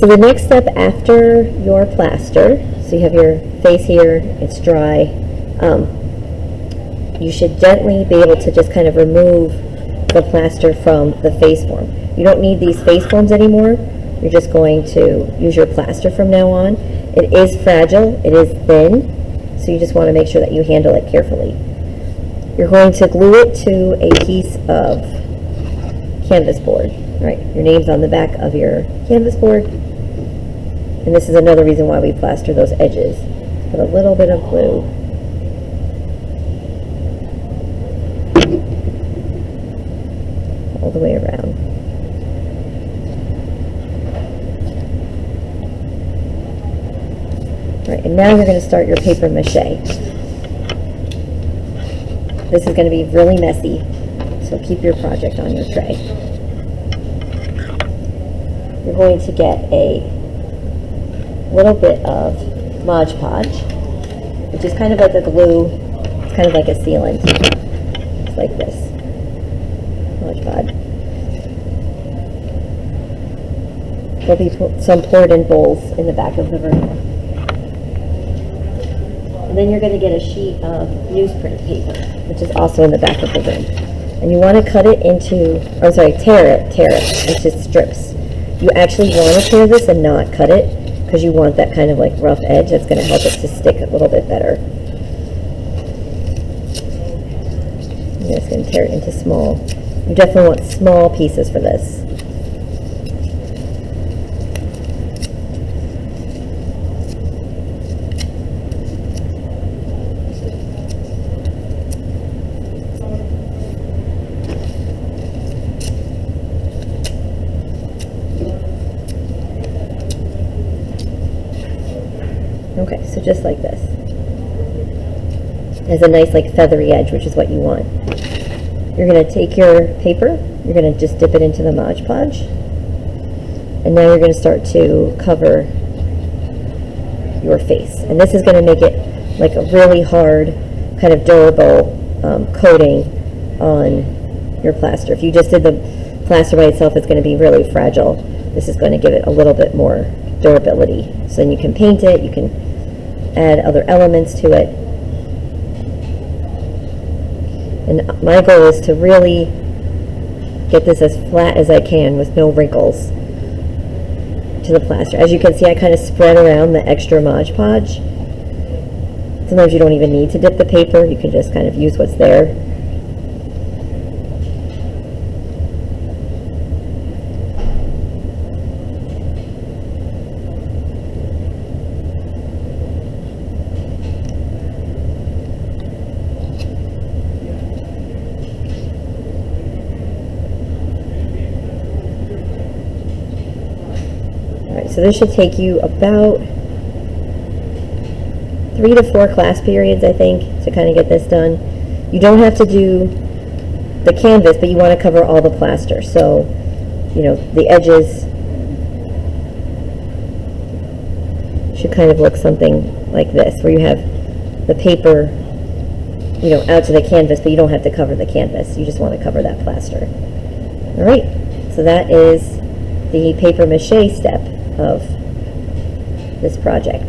So the next step after your plaster, so you have your face here, it's dry, you should gently be able to just kind of remove the plaster from the face form. You don't need these face forms anymore. You're just going to use your plaster from now on. It is fragile, it is thin, so you just want to make sure that you handle it carefully. You're going to glue it to a piece of canvas board. Right, your name's on the back of your canvas board. And this is another reason why we plaster those edges. Put a little bit of glue. All the way around. All right, and now you're going to start your paper mache. This is going to be really messy, so keep your project on your tray. You're going to get a little bit of Mod Podge, which is kind of like a glue, it's kind of like a sealant. It's like this. Mod Podge. There'll be some poured in bowls in the back of the room. And then you're going to get a sheet of newsprint paper, which is also in the back of the room. And you want to cut it into, tear it into strips. You actually want to tear this and not cut it, because you want that kind of like rough edge. That's going to help it to stick a little bit better. I'm just going to tear it into small. You definitely want small pieces for this. Okay, so just like this. It has a nice like feathery edge, which is what you want. You're going to take your paper, you're going to just dip it into the Mod Podge, and now you're going to start to cover your face. And this is going to make it like a really hard, kind of durable coating on your plaster. If you just did the plaster by itself, it's going to be really fragile. This is going to give it a little bit more durability. So then you can paint it, you can add other elements to it. And my goal is to really get this as flat as I can with no wrinkles to the plaster. As you can see, I kind of spread around the extra Mod Podge. Sometimes you don't even need to dip the paper, you can just kind of use what's there. So this should take you about 3 to 4 class periods, I think, to kind of get this done. You don't have to do the canvas, but you want to cover all the plaster. So, you know, the edges should kind of look something like this, where you have the paper, you know, out to the canvas, but you don't have to cover the canvas. You just want to cover that plaster. All right, so that is the paper mache step of this project.